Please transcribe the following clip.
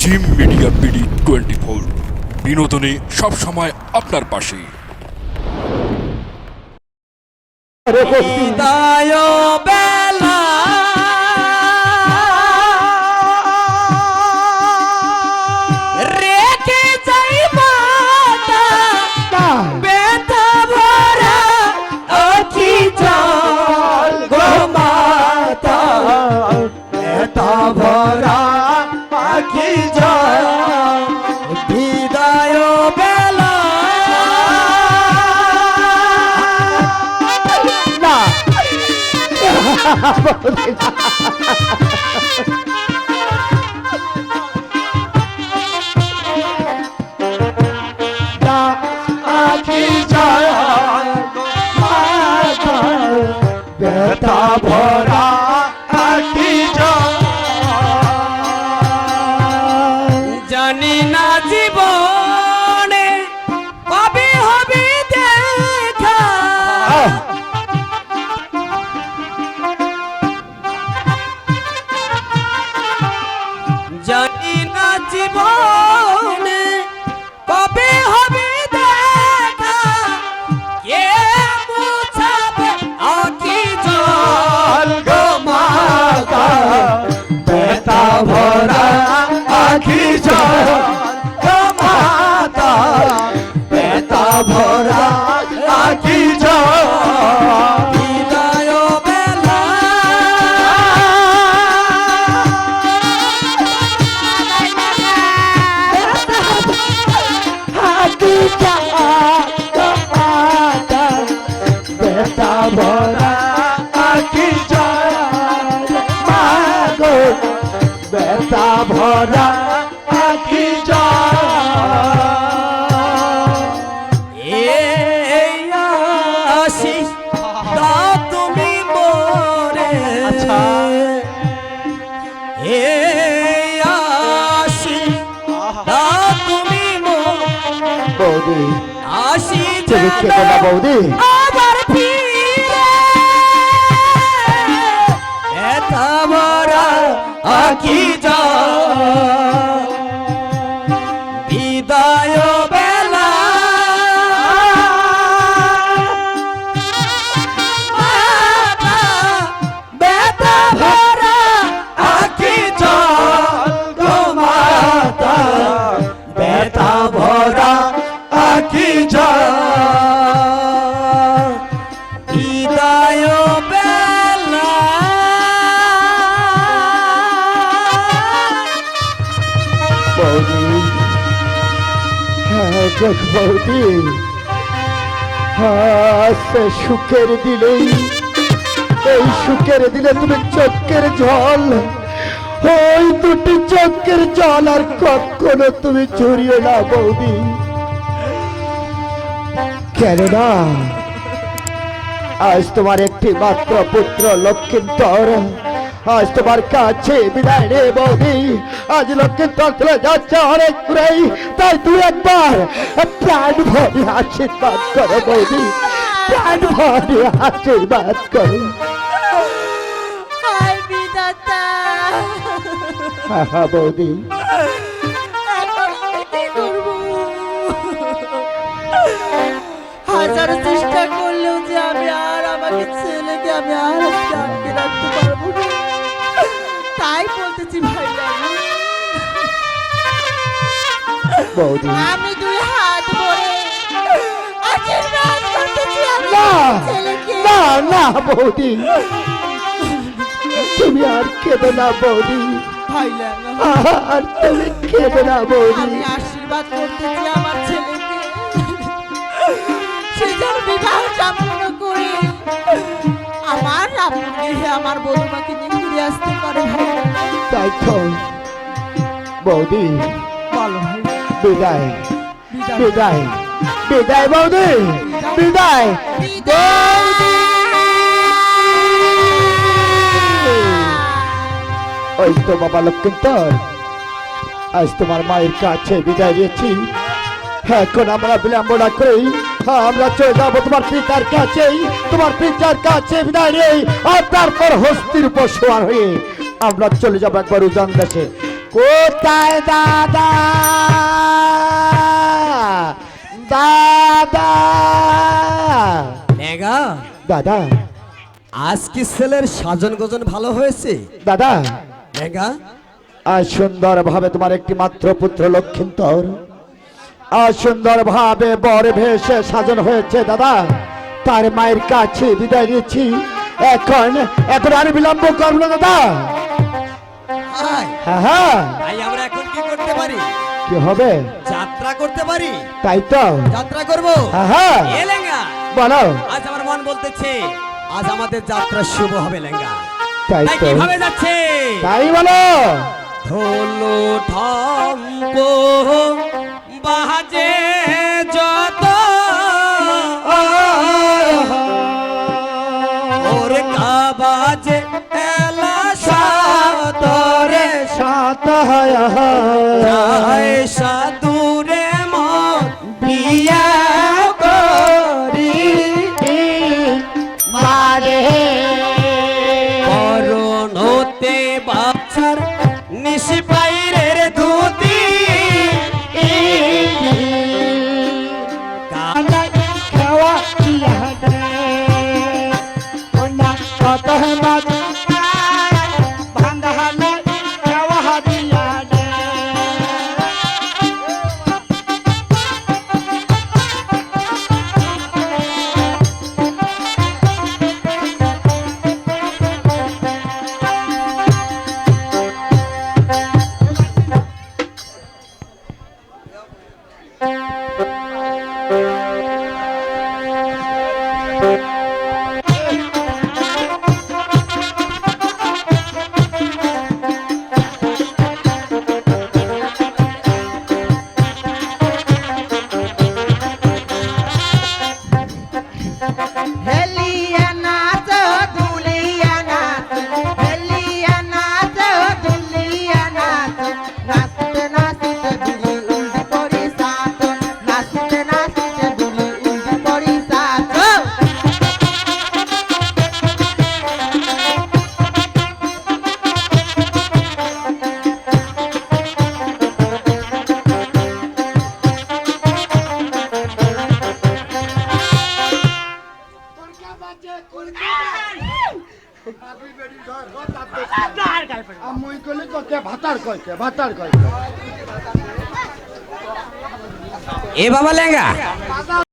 Gym media BD 24 বিনোদনে সব সময় আপনার পাশে। ভরা পাখি বিদায় বেলা না আখি যায় ব্যথা ভরা আখি যায় জানি না জীবনে কবে হবে দেখা জানি না জীবনে কবে হবে দেখা কে মুছাবে আঁখি জল গো মাতা ব্যথা ভরা আখি যায় গো মাতা ব্যথা ভরা আখি যায় বিদায় বেলা আখি যায় গো মাতা ব্যথা ভরা আখি যায় মাগো ব্যথা ভরা আখি যায় এই আশিস দাও তুমি মোরে আচ্ছা। এই আশিস দাও তুমি মোরে বৌদি আশি তুমি কেঁদো না বৌদি আবার ফিরে এতা ভরা আঁখি যায় বিদায় বেলা মাতা ব্যথা ভরা আখি জল গো মাতা ব্যথা ভরা আখি জল বিদায় বেলা বৌদি হ্যাঁ দেখ বৌদি হ্যাঁ সে সুখের দিলেই এই সুখের দিলে তুমি চোখের জল ওই দুটি চোখের জল আর কখনো তুমি চুরিও না বৌদি কেননা আজ তোমার একটি মাত্র পুত্র লক্ষ্মীধর আজ তোমার কাছে বিদায় রে বৌদি আজ লক্ষ্মীধর চলে যাচ্ছে অনেক দূরেই তাই তুই একবার প্রাণ ভরে আশীর্বাদ করো বৌদি প্রাণ ভরে আশীর্বাদ করো হায় বিধাতা বৌদি এখন আমি কি করব? হাজারো চেষ্টা করলেও যে আমি আর আমাকে ছেলেকে আমি আর আটকে রাখতে পারবো না তাই বলতেছি ভাই বৌদি আমি দুই হাত ভরে আশীর্বাদ করতেছি আমি না ছেলেকে না না বৌদি তুমি আর কেঁদো না বৌদি ভাই আর তুমি কেঁদো না বৌদি আমি আশীর্বাদ করতেছি আমার ছেলেকে সে যেন বিবাহ সম্পন্ন করে আমার আপন গৃহে আমার বধূমাকে নিয়ে ফিরে আসতে পারে ভাই তাই তো বৌদি বলো ভাই বিদায় বিদায়। বিদায় বিদায় বৌদি বিদায় ওই তো বাবা লক্ষ্মীধর আজ তোমার মায়ের কাছে বিদায় দিয়েছি এখন আমরা বিলম্ব না করেই আমরা চলে যাবো তোমার পিতার কাছেই, তোমার পিতার কাছে বিদায় নেই, আর তারপর হস্তির উপর সওয়ার হয়ে আমরা চলে যাবো একবার উজান দেশে। কোথায় দাদা? দাদা লেঙ্গা, দাদা আজ কি ছেলের সাজন গোজন ভালো হয়েছে? দাদা লেঙ্গা, আজ সুন্দর ভাবে তোমার একটি মাত্র পুত্র লক্ষিন্দর আজ সুন্দর ভাবে বর ভেসে সাজানো হয়েছে দাদা। তার মায়ের কাছে বিদায় নিচ্ছি। এখন আর বিলম্ব করবো না দাদা। আয়, হ্যাঁ হ্যাঁ, তাই আমরা এখন কি করতে পারি? কি হবে? যাত্রা করতে পারি। তাই তো, যাত্রা করব। হ্যাঁ হ্যাঁ, এ লেঙ্গা, বলো। আজ আমার মন বলতেছে আজ আমাদের যাত্রা শুভ হবে লেঙ্গা। তাই তাই তো, কিভাবে যাচ্ছে? তাই বলো। ঢোলো ঢাম্পো বাজে যত, ওরে কাবাজে এলা সাতরে সাত হয় যায় সাদুরে মন বিয়া করি মারে করণতে বাচ্চার নিশি পাইরের ধুতি খাওয়া দিয়া দে ওনা কত মত বান্ধা খাওয়া দিয়া দে। হেলিয়া নাচ দুলিয়া নাচ, হেলিয়া নাচ দুলিয়া নাচ, নাচতে নাচতে দুলি উল্টি পড়ি সাত, নাচতে নাচতে দুলি উল্টি পড়ি সাত। মুই কইলে তোকে ভাতার কইছে, ভাতার কইছে। এ বাবা লেঙ্গা,